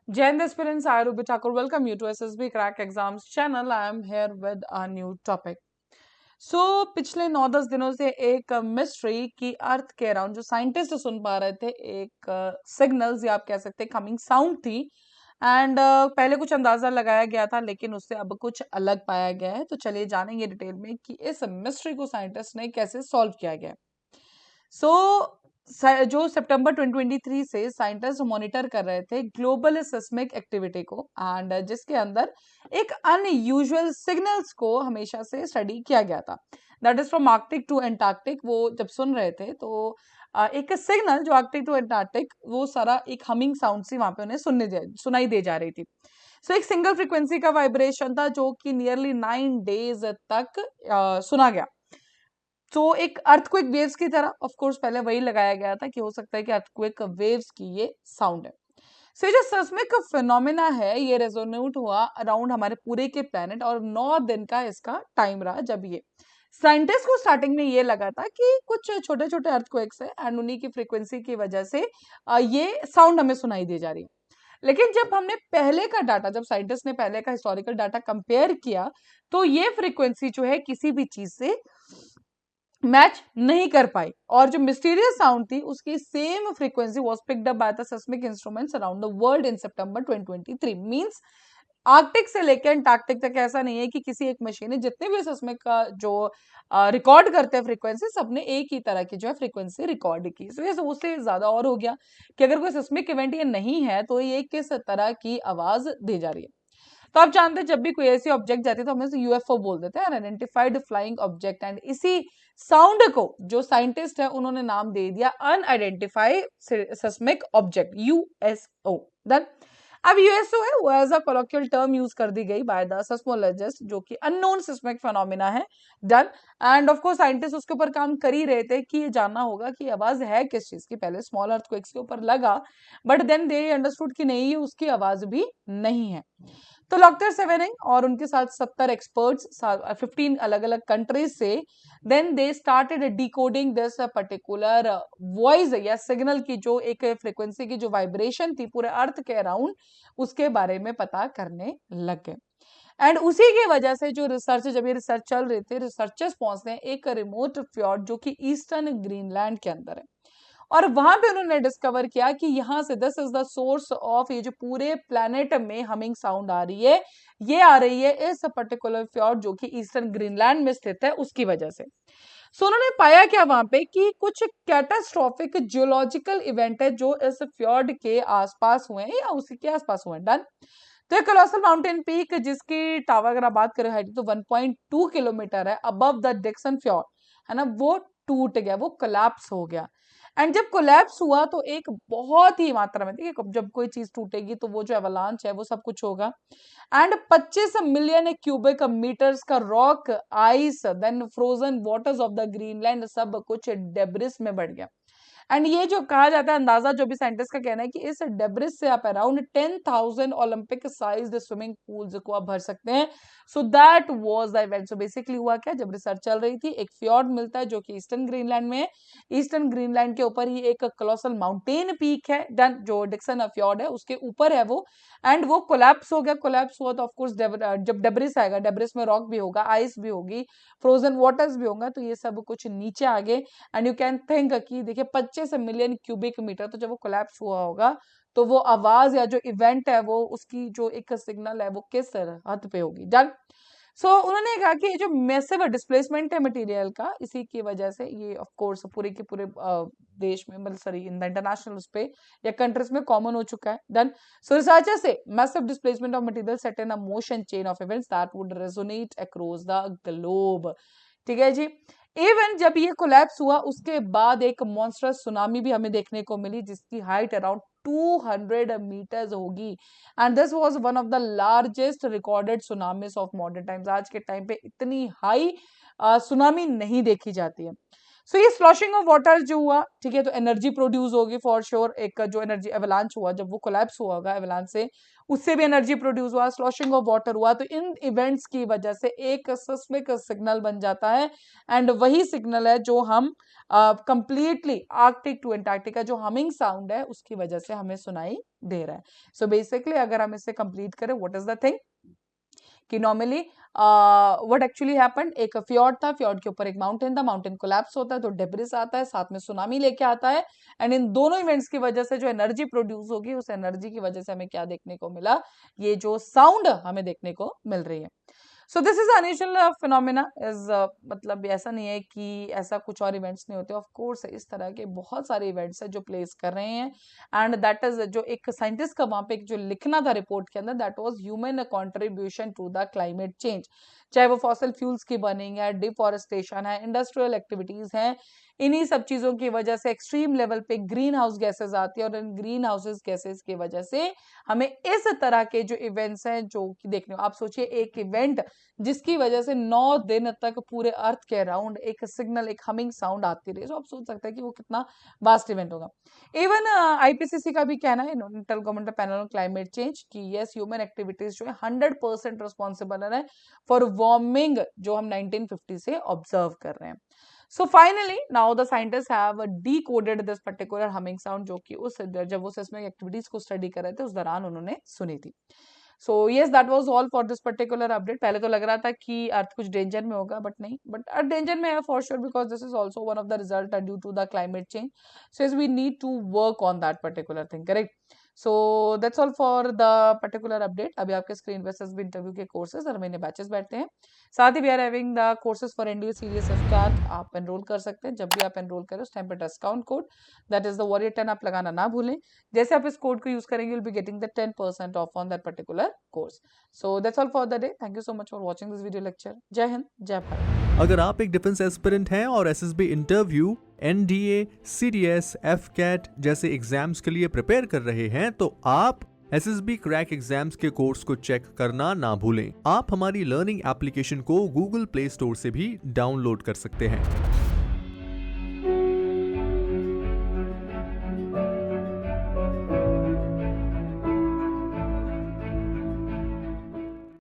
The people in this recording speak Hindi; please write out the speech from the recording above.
Jai Hind aspirants, I Ruby Thakur welcome you to SSB Crack Exams channel. I am here with a new topic. पिछले 9-10 दिनों से एक मिस्ट्री की अर्थ के अराउंड जो साइंटिस्ट सुन पा रहे थे एक सिग्नल्स या आप कह सकते हैं कमिंग साउंड थी एंड पहले कुछ अंदाजा लगाया गया था लेकिन उससे अब कुछ अलग पाया गया है। तो चलिए जानेंगे डिटेल में कि इस मिस्ट्री को साइंटिस्ट ने कैसे सॉल्व किया गया। सो जो सितंबर 2023 से साइंटिस्ट मॉनिटर कर रहे थे ग्लोबल सिस्मिक एक्टिविटी को एंड जिसके अंदर एक अनयूजुअल सिग्नल्स को हमेशा से स्टडी किया गया था। That is from Arctic to Antarctic. वो जब सुन रहे थे तो एक सिग्नल जो आर्कटिक टू एंटार्क्टिक वो सारा एक हमिंग साउंड सी वहां पे उन्हें सुनाई दे जा रही थी। एक सिंगल फ्रीक्वेंसी का वाइब्रेशन था जो कि नियरली 9 डेज तक सुना गया। एक अर्थक्वेक वेव्स की तरह ऑफ कोर्स पहले वही लगाया गया था कि हो सकता है कि अर्थक्वेक वेव्स की ये साउंड है। ये जो सेस्मिक फिनोमेना है ये रेजोनेट हुआ अराउंड हमारे पूरे के प्लेनेट और 9 दिन का इसका टाइम रहा जब ये साइंटिस्ट को स्टार्टिंग में ये लगा था कि कुछ छोटे छोटे अर्थक्वेक्स है एंड उन्हीं की फ्रीक्वेंसी की वजह से ये साउंड हमें सुनाई दे जा रही है। लेकिन जब हमने पहले का डाटा जब साइंटिस्ट ने पहले का हिस्टोरिकल डाटा कंपेयर किया तो ये फ्रीक्वेंसी जो है किसी भी चीज से मैच नहीं कर पाई और जो मिस्टीरियस साउंड थी उसकी same frequency was picked up by the seismic instruments around the world in September 2023। Means Arctic से लेकर अंटार्कटिक तक ऐसा नहीं है कि किसी एक मशीन ने जितने भी सेस्मिक का जो रिकॉर्ड करते हैं फ्रीक्वेंसी सबने एक ही तरह की जो है फ्रीक्वेंसी रिकॉर्ड की। इसलिए उससे ज्यादा और हो गया कि अगर कोई सेस्मिक इवेंट ये नहीं है तो ये किस तरह की आवाज दे जा रही है। तो आप जानते हैं जब भी कोई ऐसी ऑब्जेक्ट जाती है तो हम इसे यूएफओ बोल देते हैं, अनआइडेंटिफाइड फ्लाइंग ऑब्जेक्ट। एंड इसी साउंड को जो साइंटिस्ट है उन्होंने नाम दे दिया unidentified seismic object USO. Then अब यूएसओ है वो as a colloquial term use कर दी गई बाय द सेस्मोलॉजिस्ट जो कि अननोन सिस्मिक फिनोमेना है। Done. And of course scientist उसके ऊपर काम कर ही रहे थे कि ये जानना होगा कि आवाज है किस चीज की। पहले स्मॉल अर्थक्वेक्स के ऊपर लगा बट देन दे अंडरस्टूड कि नहीं उसकी आवाज भी नहीं है। तो डॉक्टर सेवेनिंग और उनके साथ 70 एक्सपर्ट्स 15 अलग अलग कंट्रीज से then they started decoding this particular voice या सिग्नल की जो एक फ्रीक्वेंसी की जो वाइब्रेशन थी पूरे अर्थ के अराउंड उसके बारे में पता करने लग गए। एंड उसी की वजह से जो रिसर्च जब ये रिसर्च चल रही थी रिसर्चर्स पहुंचते हैं एक रिमोट फ्योर्ड जो कि ईस्टर्न ग्रीनलैंड के अंदर है और वहां पे उन्होंने डिस्कवर किया कि यहाँ से this is the source of ये जो पूरे प्लेनेट में हमिंग साउंड आ रही है ये आ रही है इस पर्टिकुलर फ्योर्ड जो कि ईस्टर्न ग्रीनलैंड में स्थित है उसकी वजह से। उन्होंने पाया क्या वहां पे कि कुछ कैटास्ट्रोफिक जियोलॉजिकल इवेंट है जो इस फ्योर्ड के आसपास हुए हैं या उसी के आसपास हुए हैं। डन। तो एक कोलोसल माउंटेन पीक जिसकी टावर अगर आप बात करें हाइट तो 1.2 किलोमीटर है अबव द डिक्सन फ्योर्ड है ना वो टूट गया वो कोलैप्स हो गया। एंड जब कोलैप्स हुआ तो एक बहुत ही मात्रा में देखिए जब कोई चीज टूटेगी तो वो जो एवलांच है वो सब कुछ होगा। एंड 25 मिलियन क्यूबिक मीटर्स का rock ice then frozen waters of the Greenland सब कुछ डेब्रिस में बढ़ गया। एंड ये जो कहा जाता है अंदाजा जो भी साइंटिस्ट का कहना है कि इस डेब्रिस से आप around 10,000 Olympic sized swimming pools को आप भर सकते हैं। So that was the event. So basically हुआ क्या जब रिसर्च चल रही थी एक फ्योर्ड मिलता है जो कि ईस्टर्न ग्रीनलैंड में है। ईस्टर्न ग्रीनलैंड के ऊपर ही एक कोलोसल माउंटेन पीक है डन जो डिक्सन फ्योर्ड है उसके ऊपर है वो। एंड वो कोलैप्स हो गया। कोलैप्स हुआ तो ऑफकोर्स जब डेब्रिस आएगा डेब्रिस में रॉक भी होगा आइस भी होगी फ्रोजन वाटर्स भी होगा तो ये सब कुछ नीचे आ गए। एंड यू कैन थिंक कि देखिए 25 मिलियन क्यूबिक मीटर तो जब वो कोलैप्स हुआ होगा तो वो आवाज या जो इवेंट है वो उसकी जो एक सिग्नल है वो किस हद पे होगी। डन। उन्होंने कहा कि ये जो मैसिव डिस्प्लेसमेंट है मटेरियल का इसी की वजह से ये ऑफ कोर्स पूरे के पूरे देश में मतलब सॉरी इन द इंटरनेशनल उस पे या कंट्रीज में कॉमन हो चुका है। डन। रिसर्चर से massive displacement of material set in a motion chain of events that would resonate across the globe. ठीक है जी। इवन जब ये कोलैप्स हुआ उसके बाद एक मॉन्स्टरस सुनामी भी हमें देखने को मिली जिसकी हाइट अराउंड 200 मीटर्स होगी। And this was one of the largest recorded tsunamis of modern times. आज के टाइम पे इतनी हाई सुनामी नहीं देखी जाती है। सो ये स्लॉशिंग ऑफ वाटर जो हुआ, ठीक है, तो एनर्जी प्रोड्यूस होगी फॉर श्योर। एक जो एनर्जी एवलांच हुआ, जब वो कोलैप्स हुआ होगा एवलांच से, उससे भी एनर्जी प्रोड्यूस हुआ, स्लॉशिंग ऑफ वाटर हुआ, तो इन इवेंट्स की वजह से एक सिस्मिक सिग्नल बन जाता है, एंड वही सिग्नल है जो हम कंप्लीटली आर्कटिक टू एंटार्क्टिका जो हमिंग साउंड है उसकी वजह से हमें सुनाई दे रहा है। सो बेसिकली अगर हम इसे कंप्लीट करें, व्हाट इज द थिंग कि नॉर्मली व्हाट एक्चुअली हैपेंड, एक फ्योर्ड था, फ्योर्ड के ऊपर एक माउंटेन था, माउंटेन कोलैप्स होता है तो डेब्रिस आता है, साथ में सुनामी लेके आता है, एंड इन दोनों इवेंट्स की वजह से जो एनर्जी प्रोड्यूस होगी उस एनर्जी की वजह से हमें क्या देखने को मिला, ये जो साउंड हमें देखने को मिल रही है। So this is unusual phenomena is, मतलब ऐसा नहीं है कि ऐसा कुछ और इवेंट्स नहीं होते, ऑफ कोर्स इस तरह के बहुत सारे इवेंट्स है जो प्लेस कर रहे हैं, एंड दैट इज जो एक साइंटिस्ट का वहां पे जो लिखना था रिपोर्ट के अंदर, that was human contribution to the climate change, चाहे वो फॉसिल फ्यूल्स की बर्निंग है, डिफॉरेस्टेशन है, इंडस्ट्रियल एक्टिविटीज है, इन्हीं सब चीजों की वजह से एक्सट्रीम लेवल पे ग्रीन हाउस गैसेज आती है, और इन ग्रीन हाउसेज गैसेज की वजह से हमें इस तरह के जो इवेंट्स हैं जो कि देखने, आप सोचिए एक इवेंट जिसकी वजह से 9 दिन तक पूरे अर्थ के अराउंड एक सिग्नल, एक हमिंग साउंड आती रही, तो आप सोच सकते हैं कि वो कितना वास्ट इवेंट होगा। इवन आईपीसीसी का भी कहना है, inter governmental panel on climate change, कि यस ह्यूमन एक्टिविटीज जो है 100% रिस्पॉन्सिबल है फॉर वार्मिंग जो हम 1950 से ऑब्जर्व कर रहे हैं। So finally, now the scientists have decoded this particular humming sound जो कि उस जब वो seismic activities को स्टडी कर रहे थे उस दौरान उन्होंने सुनी थी। So yes, that was all for this particular update. पहले तो लग रहा था कि अर्थ कुछ डेंजर में होगा, बट नहीं, बट अर्थ डेंजर में है for sure because this is also one of the result due to the climate change. So yes, we need to work on that particular thing, correct? So that's all for the particular update. अभी आपके स्क्रीन पे एसएसबी इंटरव्यू के कोर्सेज और महीने बैचेस बैठते हैं, साथ ही we are having the courses for NDA serious AFCAT, आप एनरोल कर सकते हैं। जब भी आप एनरोल करें उस टाइम पे discount code that is the warrior 10 आप लगाना ना भूलें। जैसे आप इस कोड को यूज करेंगे, you'll be getting the 10% off on that particular course. So that's all for the day. Thank you so much for watching this video lecture. जय हिंद, जय भारत। अगर आप एक डिफेंस एस्पिरेंट हैं और SSB interview, NDA, CDS, AFCAT जैसे एग्जाम्स के लिए प्रिपेयर कर रहे हैं तो आप एसएसबी क्रैक एग्जाम्स के कोर्स को चेक करना ना भूलें। आप हमारी लर्निंग एप्लीकेशन को गूगल प्ले स्टोर से भी डाउनलोड कर सकते हैं।